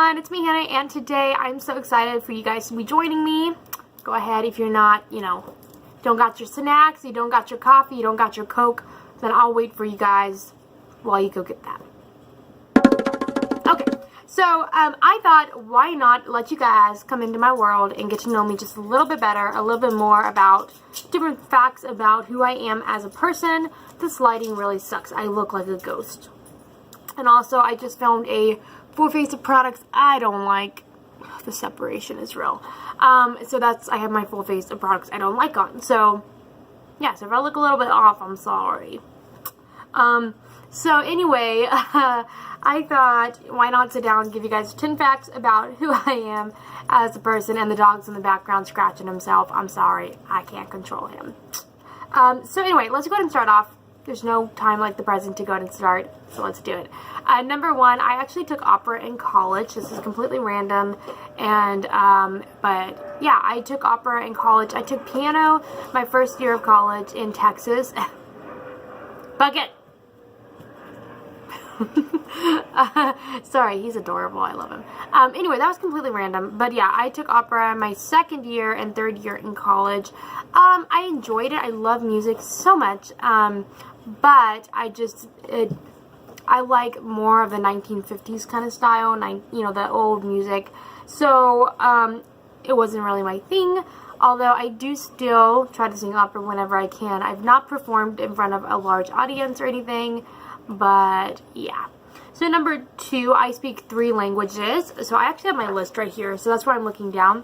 everyone, it's me Hannah, and today I'm so excited for you guys to be joining me. Go ahead, if you're not, don't got your snacks, you don't got your coffee, you don't got your Coke, then I'll wait for you guys while you go get that. Okay, so I thought, why not let you guys come into my world and get to know me just a little bit better, a little bit more about different facts about who I am as a person. This lighting really sucks. I look like a ghost. And also, I just found a full face of products I don't like. The separation is real. So I have my full face of products I don't like on. So, yeah, so if I look a little bit off, I'm sorry. So anyway, I thought, why not sit down and give you guys 10 facts about who I am as a person, and the dog's in the background scratching himself. I'm sorry, I can't control him. So anyway, let's go ahead and start off. There's no time like the present to go ahead and start, so let's do it. Number one, I actually took opera in college. This is completely random, and, but yeah, I took opera in college. I took piano my first year of college in Texas. Bucket! Sorry, he's adorable. I love him. Anyway, that was completely random. But yeah, I took opera my second year and third year in college. I enjoyed it. I love music so much. But I like more of the 1950s kind of style, the old music. So, it wasn't really my thing. Although I do still try to sing opera whenever I can. I've not performed in front of a large audience or anything. But yeah. So number two, I speak 3 languages. So I actually have my list right here. So that's why I'm looking down.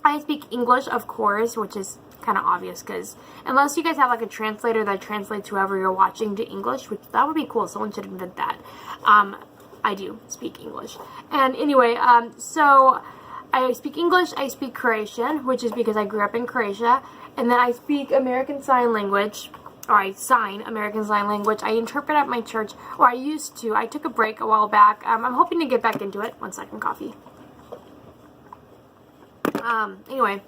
I speak English, of course, which is kind of obvious because unless you guys have like a translator that translates whoever you're watching to English, which that would be cool. Someone should invent that. I do speak English. And anyway, so I speak English, I speak Croatian, which is because I grew up in Croatia. And then I speak American Sign Language. Or I sign American Sign Language. I interpret at my church, or I used to. I took a break a while back. I'm hoping to get back into it. 1 second, coffee. Anyway.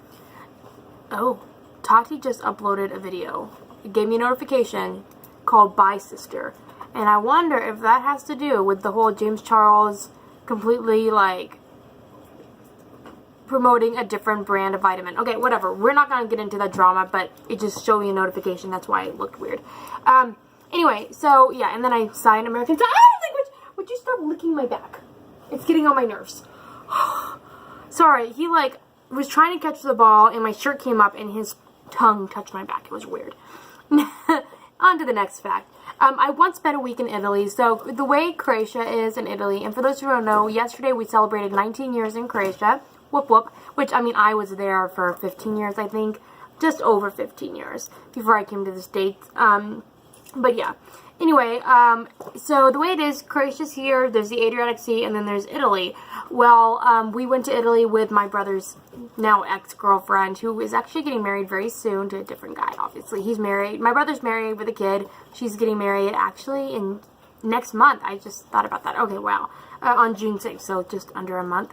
Oh, Tati just uploaded a video. It gave me a notification called Bye Sister. And I wonder if that has to do with the whole James Charles completely, promoting a different brand of vitamin. Okay, whatever. We're not going to get into that drama, but it just showed me a notification. That's why it looked weird. Anyway, so, yeah, and then I signed American Sign Language. Would you stop licking my back? It's getting on my nerves. Sorry, he, was trying to catch the ball, and my shirt came up, and his tongue touched my back. It was weird. On to the next fact. I once spent a week in Italy. So, the way Croatia is in Italy, and for those who don't know, yesterday we celebrated 19 years in Croatia. Whoop whoop, which, I was there for 15 years, I think, just over 15 years before I came to the States, but yeah, anyway, so the way it is, Croatia's here, there's the Adriatic Sea, and then there's Italy. Well, we went to Italy with my brother's now ex-girlfriend, who is actually getting married very soon to a different guy, obviously. He's married, my brother's married with a kid, she's getting married actually in next month. I just thought about that. Okay, wow, on June 6th, so just under a month.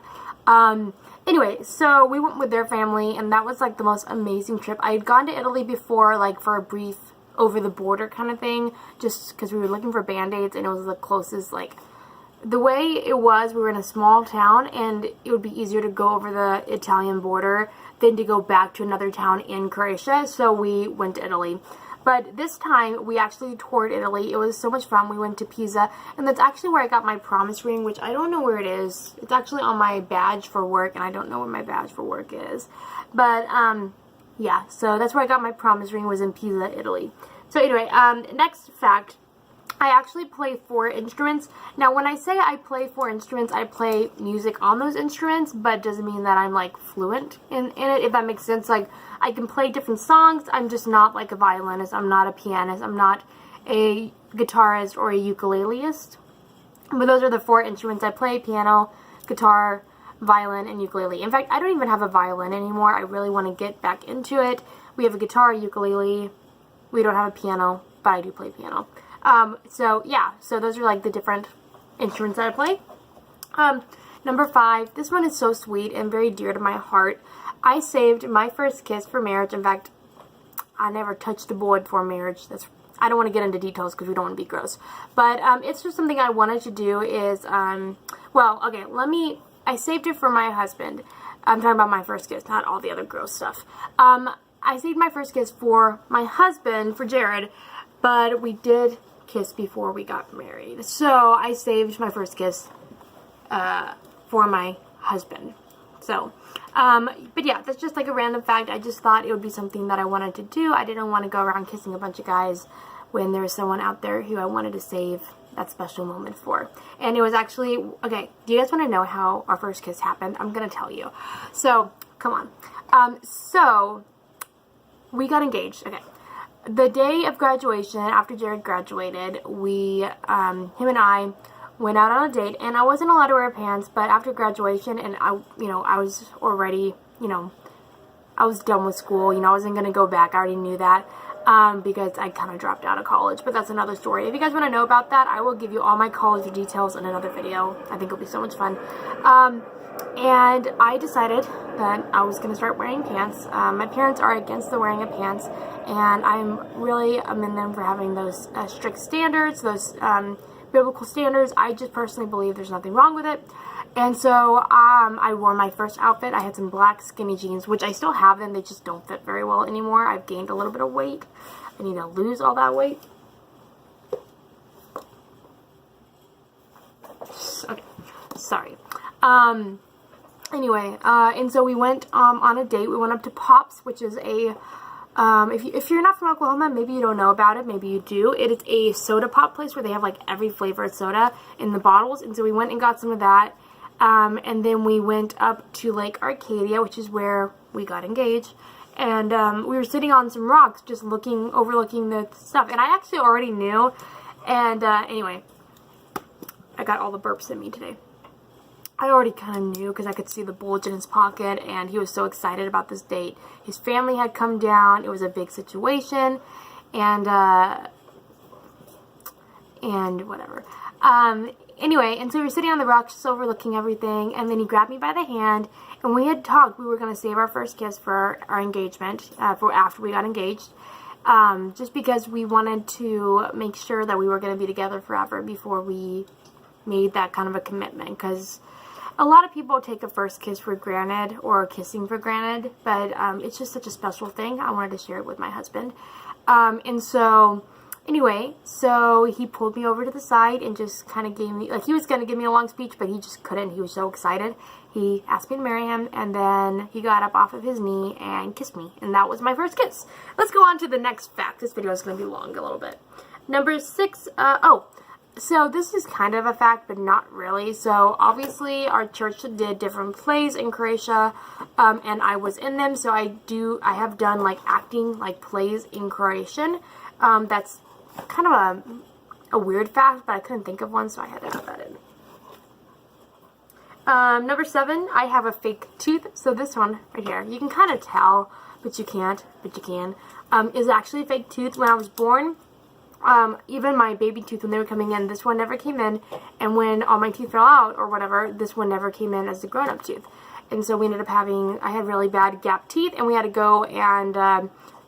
Anyway, so we went with their family, and that was, the most amazing trip. I had gone to Italy before, for a brief over-the-border kind of thing, just because we were looking for Band-Aids, and it was the closest, the way it was, we were in a small town, and it would be easier to go over the Italian border than to go back to another town in Croatia, so we went to Italy. But this time, we actually toured Italy. It was so much fun. We went to Pisa, and that's actually where I got my promise ring, which I don't know where it is. It's actually on my badge for work, and I don't know where my badge for work is. But, yeah, so that's where I got my promise ring, was in Pisa, Italy. So anyway, next fact, I actually play 4 instruments. Now, when I say I play 4 instruments, I play music on those instruments, but it doesn't mean that I'm, fluent in it, if that makes sense. I can play different songs. I'm just not, a violinist. I'm not a pianist. I'm not a guitarist or a ukuleleist. But those are the 4 instruments I play: piano, guitar, violin, and ukulele. In fact, I don't even have a violin anymore. I really want to get back into it. We have a guitar, a ukulele. We don't have a piano, but I do play piano. So yeah, so those are the different instruments that I play. Number 5, this one is so sweet and very dear to my heart. I saved my first kiss for marriage. In fact, I never touched a boy before marriage. I don't want to get into details because we don't want to be gross. But it's just something I wanted to do is, well, okay, let me I saved it for my husband. I'm talking about my first kiss, not all the other gross stuff. I saved my first kiss for my husband, for Jared, but we did kiss before we got married. So I saved my first kiss for my husband. So, but yeah, that's just like a random fact. I just thought it would be something that I wanted to do. I didn't want to go around kissing a bunch of guys when there was someone out there who I wanted to save that special moment for. And it was actually, okay, do you guys want to know how our first kiss happened? I'm going to tell you. So, come on. So, we got engaged. Okay. The day of graduation, after Jared graduated, we, him and I went out on a date, and I wasn't allowed to wear pants, but after graduation, and I was already, I was done with school, I wasn't going to go back, I already knew that, because I kind of dropped out of college, but that's another story. If you guys want to know about that, I will give you all my college details in another video. I think it'll be so much fun. And I decided that I was going to start wearing pants. My parents are against the wearing of pants, and I'm really in them for having those strict standards, those biblical standards. I just personally believe there's nothing wrong with it. And so I wore my first outfit. I had some black skinny jeans, which I still have them. They just don't fit very well anymore. I've gained a little bit of weight. I need to lose all that weight. Okay, sorry. Anyway, and so we went on a date. We went up to Pops, which is a if you're not from Oklahoma, maybe you don't know about it, maybe you do. It is a soda pop place where they have like every flavor of soda in the bottles, and so we went and got some of that, and then we went up to Lake Arcadia, which is where we got engaged, and we were sitting on some rocks just overlooking the stuff, and I actually already knew, and anyway, I got all the burps in me today. I already kind of knew because I could see the bulge in his pocket, and he was so excited about this date. His family had come down. It was a big situation, and whatever. Anyway, and so we were sitting on the rocks just overlooking everything, and then he grabbed me by the hand, and we had talked. We were going to save our first kiss for our engagement, for after we got engaged, just because we wanted to make sure that we were going to be together forever before we made that kind of a commitment, because a lot of people take a first kiss for granted, or kissing for granted, but it's just such a special thing. I wanted to share it with my husband. And so, anyway, so he pulled me over to the side and just kind of gave me, like, he was going to give me a long speech, but he just couldn't. He was so excited. He asked me to marry him, and then he got up off of his knee and kissed me, and that was my first kiss. Let's go on to the next fact. This video is going to be long a little bit. Number 6, so this is kind of a fact, but not really. So obviously our church did different plays in Croatia, and I was in them. So I have done like acting, like plays in Croatian. That's kind of a weird fact, but I couldn't think of one, so I had to add that in. Number 7, I have a fake tooth. So this one right here, you can kind of tell, but you can't, but you can, is actually a fake tooth. When I was born, even my baby tooth, when they were coming in, this one never came in, and when all my teeth fell out or whatever, this one never came in as a grown-up tooth. And so we ended up I had really bad gap teeth, and we had to go and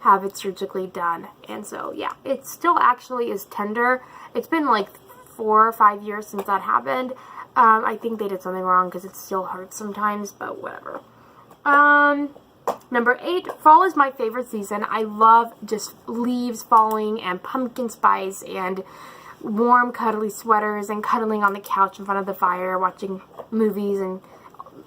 have it surgically done. And so, yeah, it still actually is tender. It's been like 4 or 5 years since that happened. I think they did something wrong because it still hurts sometimes, but whatever. Number 8, fall is my favorite season. I love just leaves falling and pumpkin spice and warm, cuddly sweaters and cuddling on the couch in front of the fire, watching movies and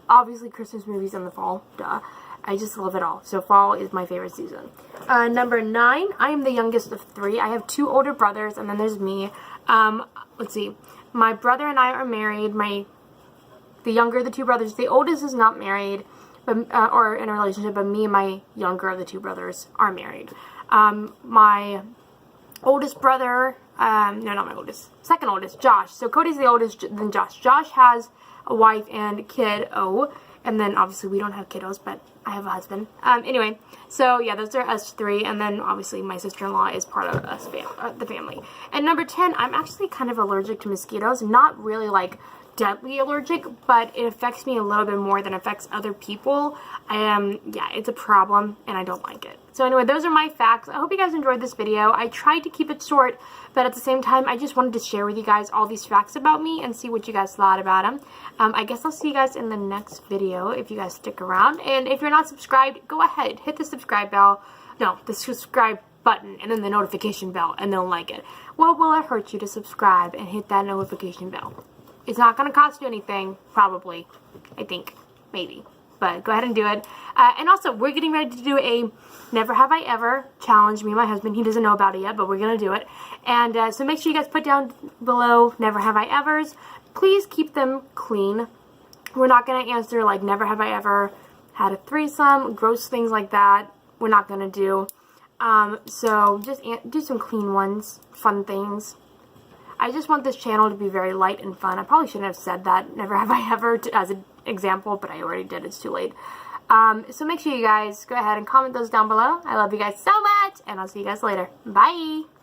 obviously Christmas movies in the fall. Duh. I just love it all. So fall is my favorite season. Number 9, I am the youngest of 3. I have 2 older brothers, and then there's me. Let's see. My brother and I are married. The younger of the 2 brothers. The oldest is not married. Or in a relationship, but me and my younger of the 2 brothers are married. My oldest brother, no, not my oldest, second oldest, Josh. So Cody's the oldest, then Josh. Josh has a wife and kid, and then obviously we don't have kiddos, but I have a husband. Anyway, so yeah, those are us 3, and then obviously my sister-in-law is part of us, the family. And number 10, I'm actually kind of allergic to mosquitoes, not really like deadly allergic, but it affects me a little bit more than it affects other people. Yeah, it's a problem, and I don't like it. So anyway, those are my facts. I hope you guys enjoyed this video. I tried to keep it short, but at the same time, I just wanted to share with you guys all these facts about me and see what you guys thought about them. I guess I'll see you guys in the next video if you guys stick around. And if you're not subscribed, go ahead, hit the subscribe bell. No, the subscribe button and then the notification bell, and they'll like it. What will it hurt you to subscribe and hit that notification bell? It's not going to cost you anything, probably. I think. Maybe. But go ahead and do it. And also, we're getting ready to do a Never Have I Ever challenge. Me and my husband. He doesn't know about it yet, but we're going to do it. And so make sure you guys put down below Never Have I Evers. Please keep them clean. We're not going to answer like Never Have I Ever had a threesome, gross things like that. We're not going to do. So just do some clean ones, fun things. I just want this channel to be very light and fun. I probably shouldn't have said that, Never Have I Ever, as an example, but I already did. It's too late. So make sure you guys go ahead and comment those down below. I love you guys so much, and I'll see you guys later. Bye!